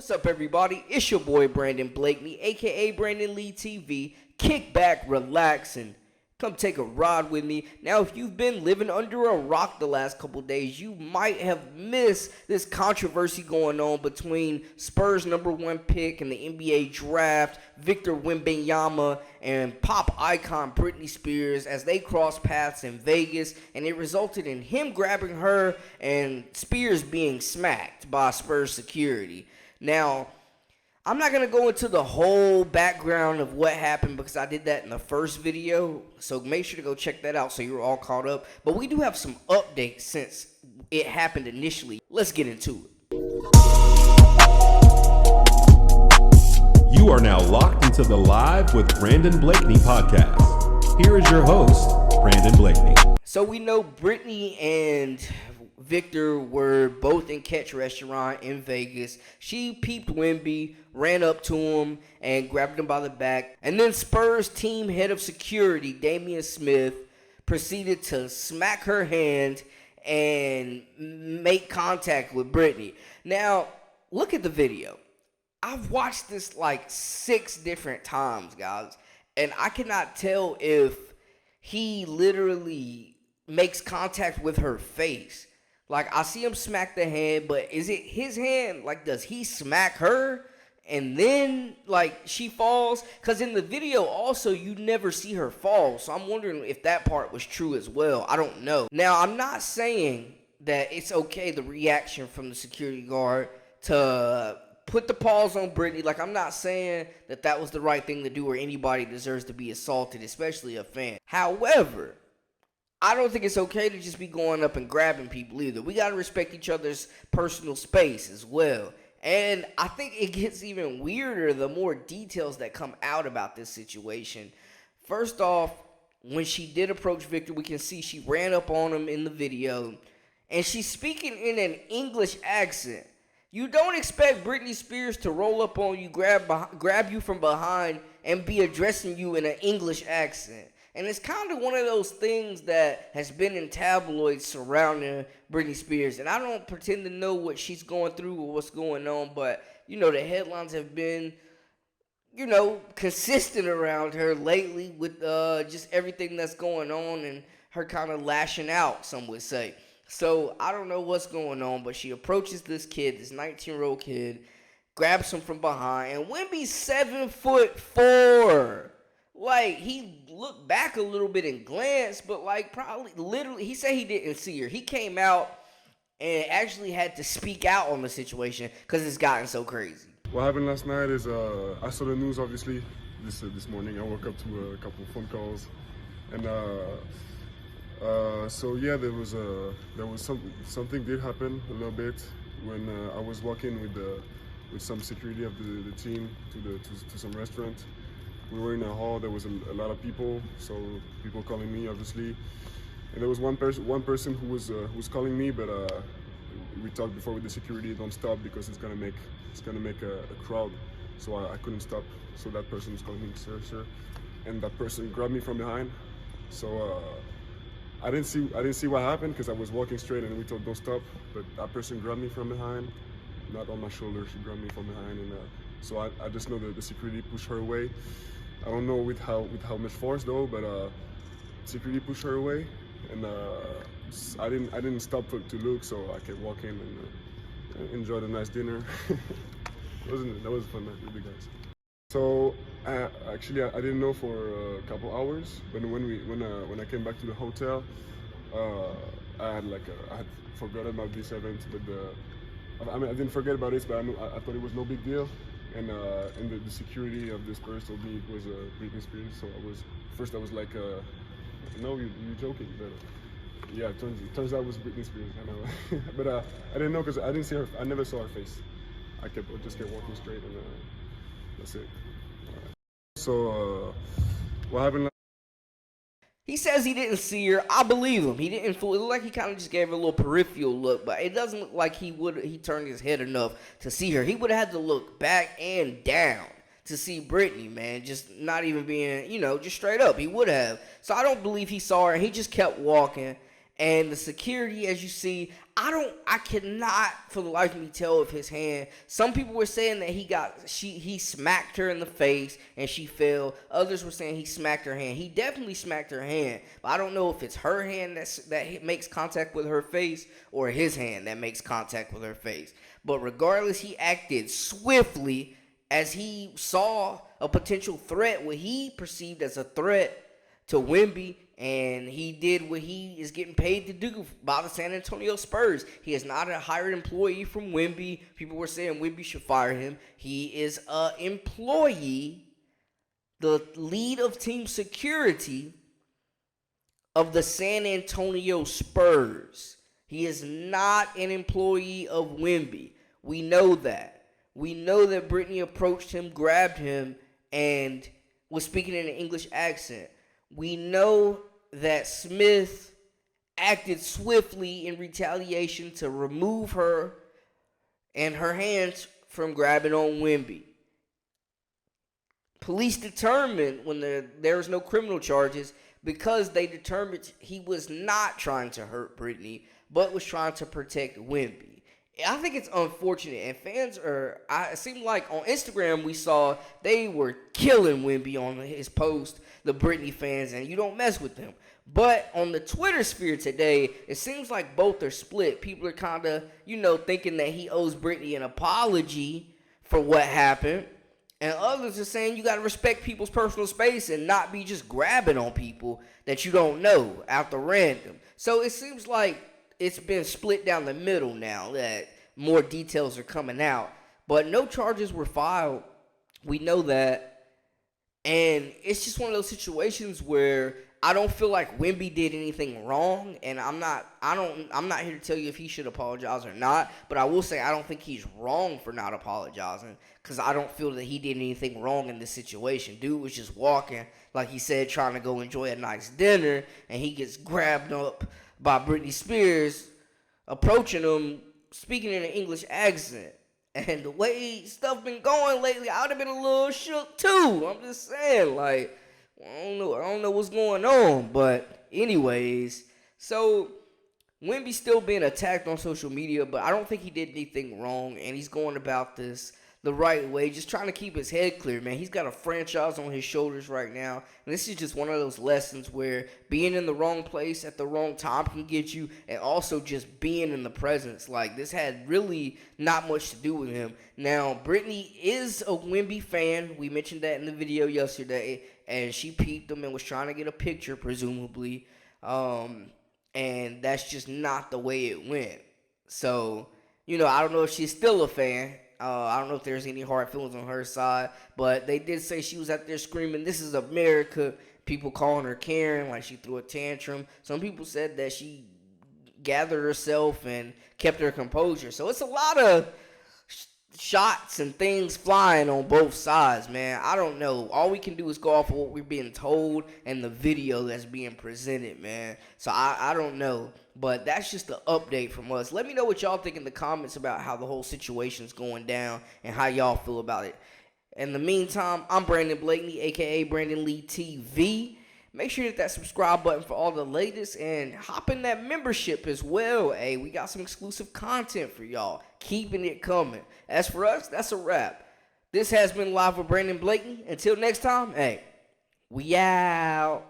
What's up, everybody? It's your boy Brandon Blakeney, aka Brandon Lee TV. Kick back, relax, and come take a ride with me. Now, if you've been living under a rock the last couple days, you might have missed this controversy going on between Spurs' #1 pick in the NBA draft, Victor Wembanyama, and pop icon Britney Spears as they crossed paths in Vegas, and it resulted in him grabbing her and Spears being smacked by Spurs security. Now, I'm not going to go into the whole background of what happened because I did that in the first video, so make sure to go check that out so you're all caught up. But we do have some updates since it happened initially. Let's get into it. You are now locked into the Live with Brandon Blakeney podcast. Here is your host, Brandon Blakeney. So we know Britney and Victor were both in Catch Restaurant in Vegas. She peeped Wemby, ran up to him, and grabbed him by the back. And then Spurs team head of security, Damian Smith, proceeded to smack her hand and make contact with Britney. Now, look at the video. I've watched this like 6 different times, guys, and I cannot tell if he literally makes contact with her face. Like, I see him smack the hand, but is it his hand? Like, does he smack her and then, like, she falls? Because in the video, also, you never see her fall. So I'm wondering if that part was true as well. I don't know. Now, I'm not saying that it's okay, the reaction from the security guard to put the paws on Britney. Like, I'm not saying that that was the right thing to do or anybody deserves to be assaulted, especially a fan. However, I don't think it's okay to just be going up and grabbing people either. We got to respect each other's personal space as well. And I think it gets even weirder the more details that come out about this situation. First off, when she did approach Victor, we can see she ran up on him in the video. And she's speaking in an English accent. You don't expect Britney Spears to roll up on you, grab you from behind, and be addressing you in an English accent. And it's kind of one of those things that has been in tabloids surrounding Britney Spears. And I don't pretend to know what she's going through or what's going on, but, you know, the headlines have been, you know, consistent around her lately with just everything that's going on and her kind of lashing out, some would say. So I don't know what's going on, but she approaches this kid, this 19-year-old kid, grabs him from behind, and Wemby's 7'4". Like, he looked back a little bit and glanced, but, like, probably, literally, he said he didn't see her. He came out and actually had to speak out on the situation because it's gotten so crazy. What happened last night is I saw the news, obviously, this morning. I woke up to a couple of phone calls. And so, yeah, there was something did happen a little bit when I was walking with some security of the team to some restaurant. We were in a hall. There was a lot of people, so people calling me, obviously. And there was one person who was calling me, but we talked before with the security. Don't stop because it's gonna make a crowd. So I couldn't stop. So that person was calling me, sir, and that person grabbed me from behind. So I didn't see what happened because I was walking straight and we told don't stop. But that person grabbed me from behind, not on my shoulder. She grabbed me from behind, and so I just know that the security pushed her away. I don't know with how much force though, but security pushed her away, and I didn't stop to look, so I kept walking and enjoyed a nice dinner. That was fun with the guys. So actually I didn't know for a couple hours, but when I came back to the hotel, I had forgotten about this event, but I didn't forget about it, but I thought it was no big deal. And the security of this Spurs told me it was Britney Spears. So I was like, no, you're joking. But yeah, it turns out it was Britney Spears. I know, but I didn't know because I didn't see her. I never saw her face. I just kept walking straight, and that's it. Right. So what happened? He says he didn't see her. I believe him. He didn't fool. It looked like he kind of just gave her a little peripheral look, but it doesn't look like he turned his head enough to see her. He would have had to look back and down to see Britney, man. Just not even being, just straight up. He would have. So I don't believe he saw her. He just kept walking. And the security, as you see, I cannot for the life of me tell if his hand. Some people were saying that he smacked her in the face and she fell. Others were saying he smacked her hand. He definitely smacked her hand, but I don't know if it's her hand that makes contact with her face or his hand that makes contact with her face. But regardless, he acted swiftly as he saw a potential threat, what he perceived as a threat to Wemby, and he did what he is getting paid to do by the San Antonio Spurs. He is not a hired employee from Wemby. People were saying Wemby should fire him. He is an employee, the lead of team security of the San Antonio Spurs. He is not an employee of Wemby. We know that. We know that Britney approached him, grabbed him, and was speaking in an English accent. We know that Smith acted swiftly in retaliation to remove her and her hands from grabbing on Wemby. Police determined when there was no criminal charges because they determined he was not trying to hurt Britney, but was trying to protect Wemby. I think it's unfortunate, and fans it seemed like on Instagram we saw they were killing Wemby on his post, the Britney fans, and you don't mess with them. But on the Twitter sphere today, it seems like both are split. People are kind of, thinking that he owes Britney an apology for what happened, and others are saying you got to respect people's personal space and not be just grabbing on people that you don't know out the random. So it seems like it's been split down the middle now that more details are coming out. But no charges were filed. We know that. And it's just one of those situations where I don't feel like Wemby did anything wrong, and I'm not here to tell you if he should apologize or not, but I will say I don't think he's wrong for not apologizing, because I don't feel that he did anything wrong in this situation. Dude was just walking, like he said, trying to go enjoy a nice dinner, and he gets grabbed up by Britney Spears, approaching him, speaking in an English accent. And the way stuff been going lately, I would have been a little shook too. I'm just saying, like, I don't know what's going on. But anyways, so Wemby's still being attacked on social media, but I don't think he did anything wrong, and he's going about this the right way, just trying to keep his head clear, man. He's got a franchise on his shoulders right now, and this is just one of those lessons where being in the wrong place at the wrong time can get you, and also just being in the presence. Like, this had really not much to do with him. Now, Britney is a Wemby fan. We mentioned that in the video yesterday, and she peeped him and was trying to get a picture, presumably, and that's just not the way it went. So, I don't know if she's still a fan. I don't know if there's any hard feelings on her side, but they did say she was out there screaming, "This is America." People calling her Karen, like she threw a tantrum. Some people said that she gathered herself and kept her composure. So it's a lot of shots and things flying on both sides, man. I don't know. All we can do is go off of what we're being told and the video that's being presented, man. So I don't know. But that's just the update from us. Let me know what y'all think in the comments about how the whole situation's going down and how y'all feel about it. In the meantime, I'm Brandon Blakeney, a.k.a. Brandon Lee TV. Make sure you hit that subscribe button for all the latest and hop in that membership as well. Hey, we got some exclusive content for y'all. Keeping it coming. As for us, that's a wrap. This has been Live with Brandon Blakeney. Until next time, hey, we out.